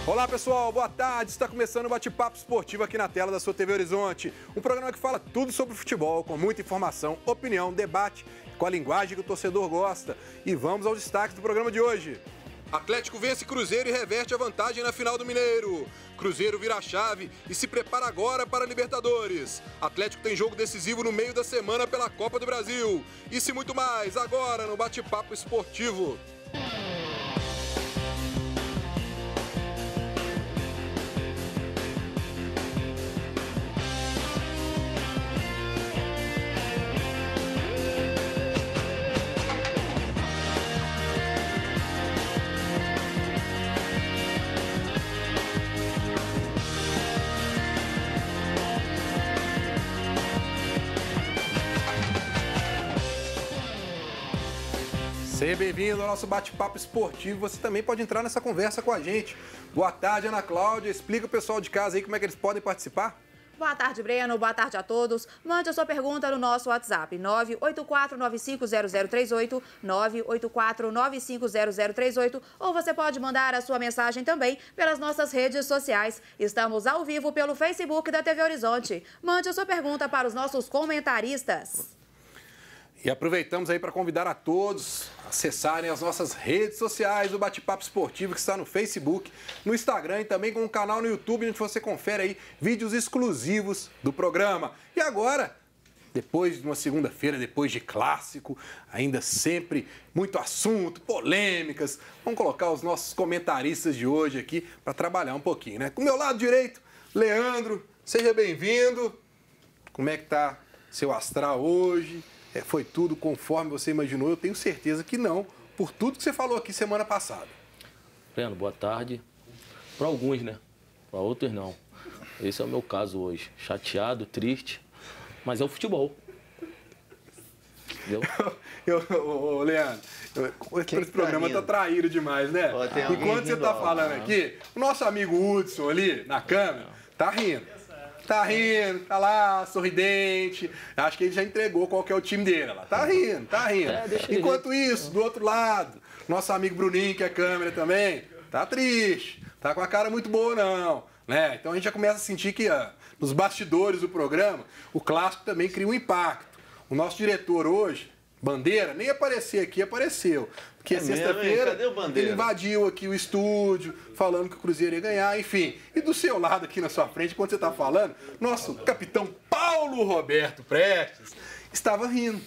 Olá pessoal, boa tarde. Está começando o Bate-Papo Esportivo aqui na tela da sua TV Horizonte. Um programa que fala tudo sobre futebol, com muita informação, opinião, debate, com a linguagem que o torcedor gosta. E vamos aos destaques do programa de hoje. Atlético vence Cruzeiro e reverte a vantagem na final do Mineiro. Cruzeiro vira a chave e se prepara agora para a Libertadores. Atlético tem jogo decisivo no meio da semana pela Copa do Brasil. Isso e muito mais agora no Bate-Papo Esportivo. Seja bem-vindo ao nosso bate-papo esportivo. Você também pode entrar nessa conversa com a gente. Boa tarde, Ana Cláudia. Explica o pessoal de casa aí como é que eles podem participar. Boa tarde, Breno. Boa tarde a todos. Mande a sua pergunta no nosso WhatsApp, 984950038, 984950038, ou você pode mandar a sua mensagem também pelas nossas redes sociais. Estamos ao vivo pelo Facebook da TV Horizonte. Mande a sua pergunta para os nossos comentaristas. E aproveitamos aí para convidar a todos a acessarem as nossas redes sociais do Bate-Papo Esportivo, que está no Facebook, no Instagram e também com um canal no YouTube, onde você confere aí vídeos exclusivos do programa. E agora, depois de uma segunda-feira, depois de clássico, ainda sempre muito assunto, polêmicas, vamos colocar os nossos comentaristas de hoje aqui para trabalhar um pouquinho, né? Com o meu lado direito, Leandro, seja bem-vindo. Como é que tá seu astral hoje? Foi tudo conforme você imaginou? Eu tenho certeza que não, por tudo que você falou aqui semana passada. Breno, boa tarde. Para alguns, né? Para outros, não. Esse é o meu caso hoje. Chateado, triste, mas é o futebol. Entendeu? Leandro, esse programa tá traído demais, né? Enquanto você tá falando aqui, o nosso amigo Hudson ali, na câmera, tá rindo. Tá rindo, tá lá, sorridente. Acho que ele já entregou qual que é o time dele lá. Tá rindo, tá rindo. Enquanto isso, do outro lado, nosso amigo Bruninho, que é câmera também, tá triste. Tá com a cara muito boa, não. Né? Então a gente já começa a sentir que nos bastidores do programa, o clássico também cria um impacto. O nosso diretor hoje, Bandeira, nem aparecer aqui, apareceu. Porque sexta-feira ele invadiu aqui o estúdio, falando que o Cruzeiro ia ganhar, enfim. E do seu lado aqui na sua frente, quando você está falando, nosso capitão Paulo Roberto Prestes estava rindo.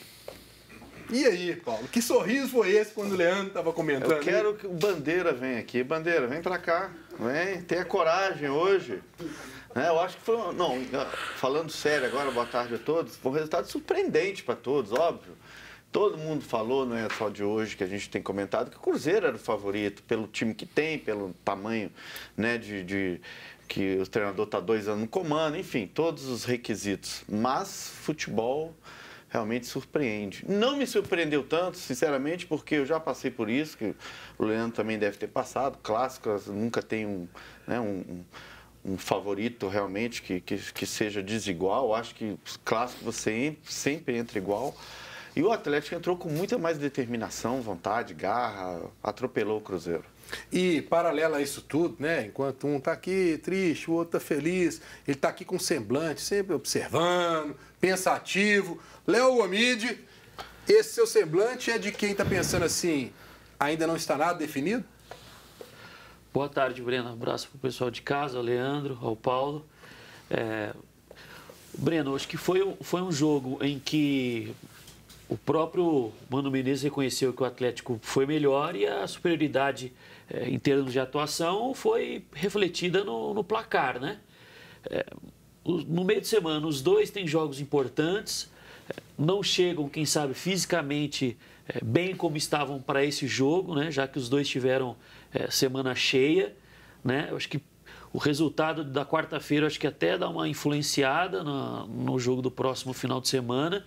E aí, Paulo, que sorriso foi esse quando o Leandro estava comentando? Eu quero que o Bandeira venha aqui. Bandeira, vem para cá. Vem, tenha coragem hoje. Eu acho que foi... Não, falando sério agora, boa tarde a todos. Foi um resultado surpreendente para todos, óbvio. Todo mundo falou, não é só de hoje que a gente tem comentado, que o Cruzeiro era o favorito, pelo time que tem, pelo tamanho, né, que o treinador está 2 anos no comando, enfim, todos os requisitos. Mas futebol realmente surpreende. Não me surpreendeu tanto, sinceramente, porque eu já passei por isso, que o Leandro também deve ter passado. Clássicos nunca tem um favorito realmente que seja desigual. Eu acho que clássico você sempre entra igual. E o Atlético entrou com muita mais determinação, vontade, garra, atropelou o Cruzeiro. E, paralelo a isso tudo, né? Enquanto um está aqui triste, o outro está feliz, ele está aqui com semblante, sempre observando, pensativo. Léo Omide, esse seu semblante é de quem está pensando assim, ainda não está nada definido? Boa tarde, Breno. Abraço para o pessoal de casa, ao Leandro, ao Paulo. Breno, acho que foi um jogo em que o próprio Mano Menezes reconheceu que o Atlético foi melhor e a superioridade em termos de atuação foi refletida no placar, né? No meio de semana, os dois têm jogos importantes, não chegam, quem sabe, fisicamente bem como estavam para esse jogo, né? Já que os dois tiveram semana cheia, né? Eu acho que o resultado da quarta-feira acho que até dá uma influenciada no jogo do próximo final de semana.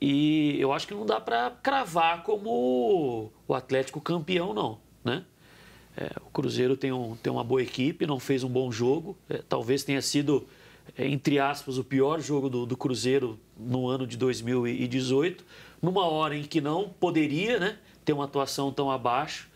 E eu acho que não dá para cravar como o Atlético campeão, não, né? O Cruzeiro tem uma boa equipe, não fez um bom jogo. Talvez tenha sido, entre aspas, o pior jogo do Cruzeiro no ano de 2018, numa hora em que não poderia, né, ter uma atuação tão abaixo.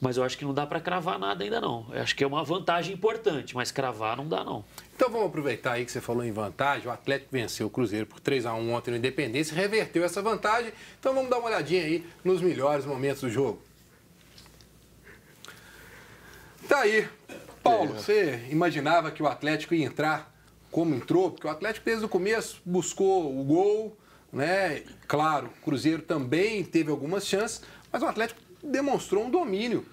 Mas eu acho que não dá para cravar nada ainda não. Eu acho que é uma vantagem importante, mas cravar não dá não. Então vamos aproveitar aí que você falou em vantagem. O Atlético venceu o Cruzeiro por 3-1 ontem no Independência, reverteu essa vantagem. Então vamos dar uma olhadinha aí nos melhores momentos do jogo. Tá aí. Paulo, você imaginava que o Atlético ia entrar como entrou? Porque o Atlético desde o começo buscou o gol, né? Claro, o Cruzeiro também teve algumas chances, mas o Atlético demonstrou um domínio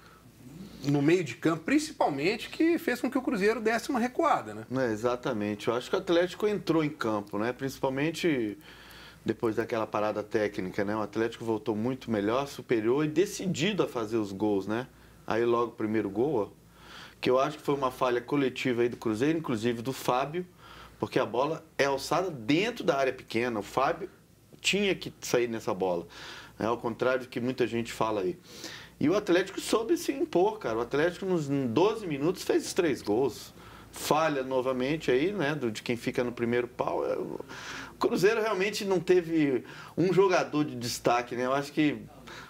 no meio de campo, principalmente, que fez com que o Cruzeiro desse uma recuada, né? Exatamente. Eu acho que o Atlético entrou em campo, né? Principalmente depois daquela parada técnica, né? O Atlético voltou muito melhor, superior e decidido a fazer os gols, né? Aí logo o primeiro gol, que eu acho que foi uma falha coletiva aí do Cruzeiro, inclusive do Fábio, porque a bola é alçada dentro da área pequena. O Fábio tinha que sair nessa bola. Ao contrário do que muita gente fala aí. E o Atlético soube se impor, cara. O Atlético, nos 12 minutos, fez os 3 gols. Falha novamente aí, né? De quem fica no primeiro pau. O Cruzeiro realmente não teve um jogador de destaque, né? Eu acho que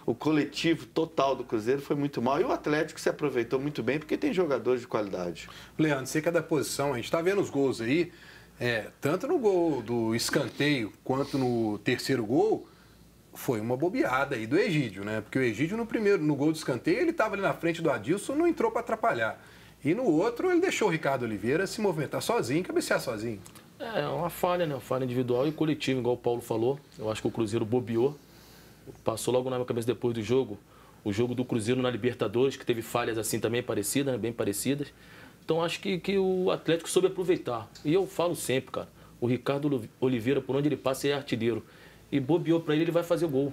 o coletivo total do Cruzeiro foi muito mal. E o Atlético se aproveitou muito bem, porque tem jogadores de qualidade. Leandro, você que é da posição, a gente está vendo os gols aí, tanto no gol do escanteio quanto no terceiro gol, foi uma bobeada aí do Egídio, né? Porque o Egídio no gol do escanteio, ele estava ali na frente do Adilson, não entrou para atrapalhar. E no outro, ele deixou o Ricardo Oliveira se movimentar sozinho, cabecear sozinho. É uma falha, né? Uma falha individual e coletiva, igual o Paulo falou. Eu acho que o Cruzeiro bobeou. Passou logo na minha cabeça depois do jogo, o jogo do Cruzeiro na Libertadores, que teve falhas assim também parecidas, né? Bem parecidas. Então acho que o Atlético soube aproveitar. E eu falo sempre, cara, o Ricardo Oliveira, por onde ele passa, é artilheiro. E bobeou para ele vai fazer o gol.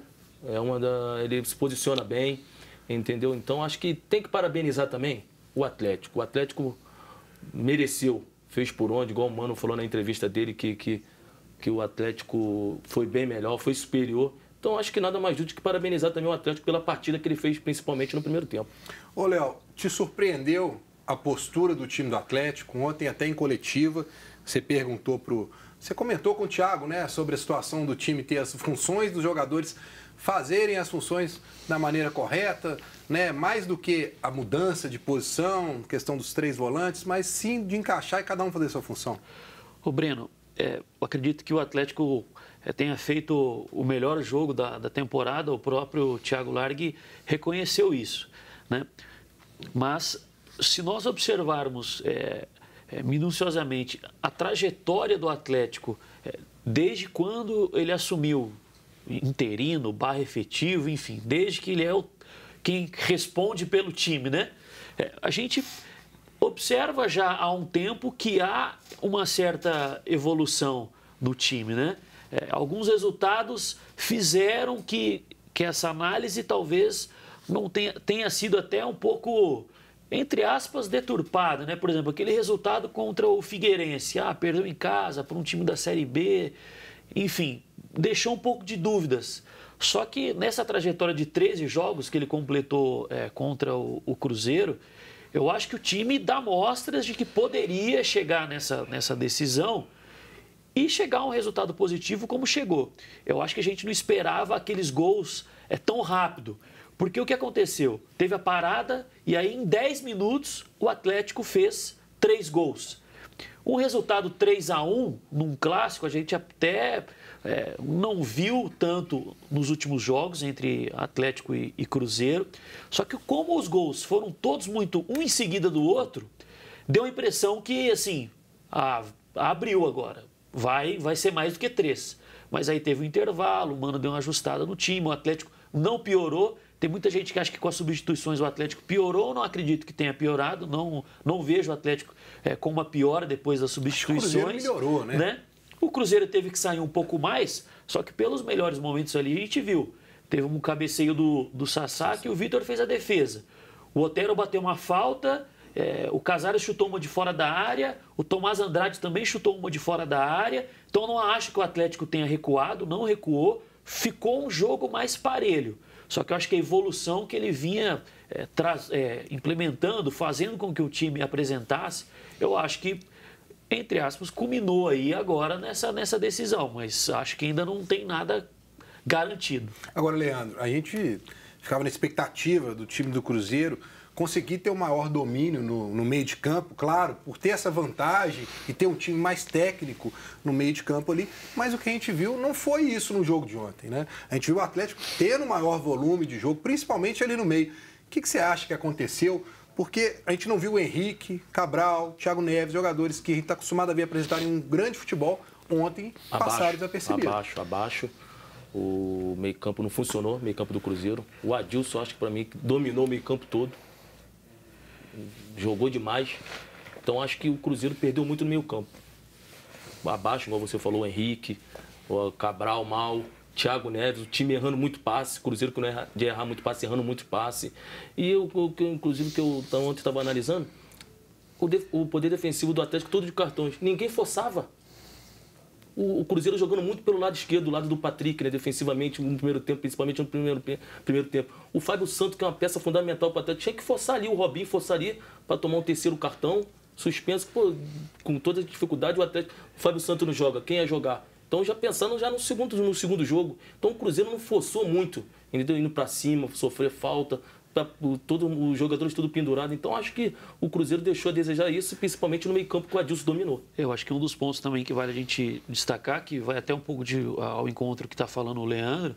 Ele se posiciona bem, entendeu? Então acho que tem que parabenizar também o Atlético. O Atlético mereceu, fez por onde, igual o Mano falou na entrevista dele, que o Atlético foi bem melhor, foi superior. Então acho que nada mais justo que parabenizar também o Atlético pela partida que ele fez, principalmente no primeiro tempo. Ô, Léo, te surpreendeu a postura do time do Atlético? Ontem até em coletiva, você comentou com o Thiago, né, sobre a situação do time ter as funções dos jogadores fazerem as funções da maneira correta, né, mais do que a mudança de posição, questão dos 3 volantes, mas sim de encaixar e cada um fazer a sua função. Ô Breno, eu acredito que o Atlético tenha feito o melhor jogo da temporada, o próprio Thiago Largue reconheceu isso, né? Mas se nós observarmos minuciosamente a trajetória do Atlético, desde quando ele assumiu interino, / efetivo, enfim, desde que ele é quem responde pelo time, né? A gente observa já há um tempo que há uma certa evolução no time, né? Alguns resultados fizeram que essa análise talvez não tenha sido até um pouco, entre aspas, deturpada, né? Por exemplo, aquele resultado contra o Figueirense, perdeu em casa para um time da Série B, enfim, deixou um pouco de dúvidas. Só que nessa trajetória de 13 jogos que ele completou contra o Cruzeiro, eu acho que o time dá mostras de que poderia chegar nessa decisão e chegar a um resultado positivo como chegou. Eu acho que a gente não esperava aqueles gols tão rápido. Porque o que aconteceu? Teve a parada e aí em 10 minutos o Atlético fez 3 gols. Um resultado 3-1 num clássico a gente até não viu tanto nos últimos jogos entre Atlético e Cruzeiro. Só que como os gols foram todos muito um em seguida do outro, deu a impressão que assim, abriu agora. Vai ser mais do que 3. Mas aí teve um intervalo, o Mano deu uma ajustada no time, o Atlético não piorou. Tem muita gente que acha que com as substituições o Atlético piorou. Não acredito que tenha piorado. Não vejo o Atlético com uma piora depois das substituições. O Cruzeiro melhorou, né? O Cruzeiro teve que sair um pouco mais, só que pelos melhores momentos ali a gente viu. Teve um cabeceio do Sassá que o Vitor fez a defesa. O Otero bateu uma falta, o Casares chutou uma de fora da área, o Tomás Andrade também chutou uma de fora da área. Então eu não acho que o Atlético tenha recuado, não recuou. Ficou um jogo mais parelho. Só que eu acho que a evolução que ele vinha implementando, fazendo com que o time apresentasse, eu acho que, entre aspas, culminou aí agora nessa decisão. Mas acho que ainda não tem nada garantido. Agora, Leandro, a gente ficava na expectativa do time do Cruzeiro conseguir ter o maior domínio no meio de campo, claro, por ter essa vantagem e ter um time mais técnico no meio de campo ali, mas o que a gente viu não foi isso no jogo de ontem, né? A gente viu o Atlético ter um maior volume de jogo, principalmente ali no meio. O que você acha que aconteceu? Porque a gente não viu o Henrique, Cabral, Thiago Neves, jogadores que a gente está acostumado a ver apresentarem um grande futebol, ontem passaram desapercebidos. Abaixo. O meio-campo não funcionou, meio-campo do Cruzeiro. O Adilson, acho que para mim, dominou o meio-campo todo. Jogou demais. Então, acho que o Cruzeiro perdeu muito no meio-campo. Abaixo, como você falou, o Henrique, o Cabral mal, Thiago Neves, o time errando muito passe. Cruzeiro que não é de errar muito passe, errando muito passe. E, inclusive, que eu ontem estava analisando, o poder defensivo do Atlético todo de cartões. Ninguém forçava. O Cruzeiro jogando muito pelo lado esquerdo, do lado do Patrick, né, defensivamente, no primeiro tempo, principalmente no primeiro tempo. O Fábio Santos, que é uma peça fundamental para o Atlético, tinha que forçar ali, o Robinho forçaria para tomar um terceiro cartão, suspenso, pô, com toda a dificuldade, o Fábio Santos não joga, quem ia jogar? Então, já pensando já no segundo jogo. Então, o Cruzeiro não forçou muito, entendeu? Indo para cima, sofrer falta, os jogadores tudo pendurado. Então, acho que o Cruzeiro deixou a desejar isso, principalmente no meio-campo que o Adilson dominou. Eu acho que um dos pontos também que vale a gente destacar, que vai até um pouco ao encontro que está falando o Leandro,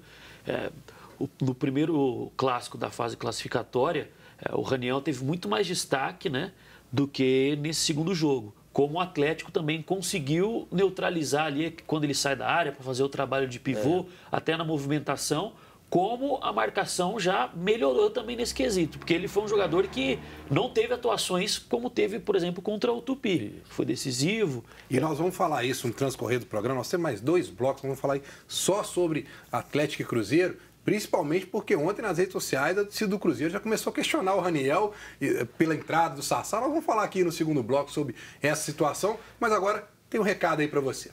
no primeiro clássico da fase classificatória, o Raniel teve muito mais destaque, né, do que nesse segundo jogo. Como o Atlético também conseguiu neutralizar ali, quando ele sai da área para fazer o trabalho de pivô, até na movimentação, como a marcação já melhorou também nesse quesito, porque ele foi um jogador que não teve atuações como teve, por exemplo, contra o Tupi. Foi decisivo. E nós vamos falar isso no transcorrer do programa, nós temos mais 2 blocos, vamos falar só sobre Atlético e Cruzeiro, principalmente porque ontem nas redes sociais a torcida do Cruzeiro já começou a questionar o Raniel pela entrada do Sassá. Nós vamos falar aqui no segundo bloco sobre essa situação, mas agora tem um recado aí para você.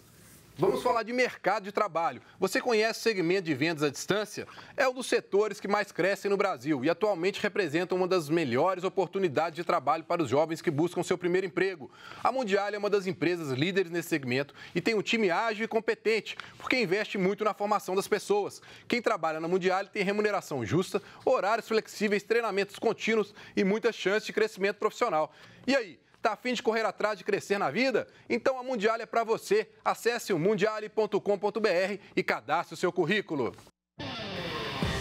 Vamos falar de mercado de trabalho. Você conhece o segmento de vendas à distância? É um dos setores que mais crescem no Brasil e atualmente representa uma das melhores oportunidades de trabalho para os jovens que buscam seu primeiro emprego. A Mundial é uma das empresas líderes nesse segmento e tem um time ágil e competente, porque investe muito na formação das pessoas. Quem trabalha na Mundial tem remuneração justa, horários flexíveis, treinamentos contínuos e muitas chances de crescimento profissional. E aí? Está a fim de correr atrás de crescer na vida? Então a Mundial é para você. Acesse o mundiale.com.br e cadastre o seu currículo.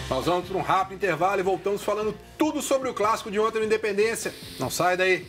Nós vamos para um rápido intervalo e voltamos falando tudo sobre o clássico de ontem no Independência. Não sai daí.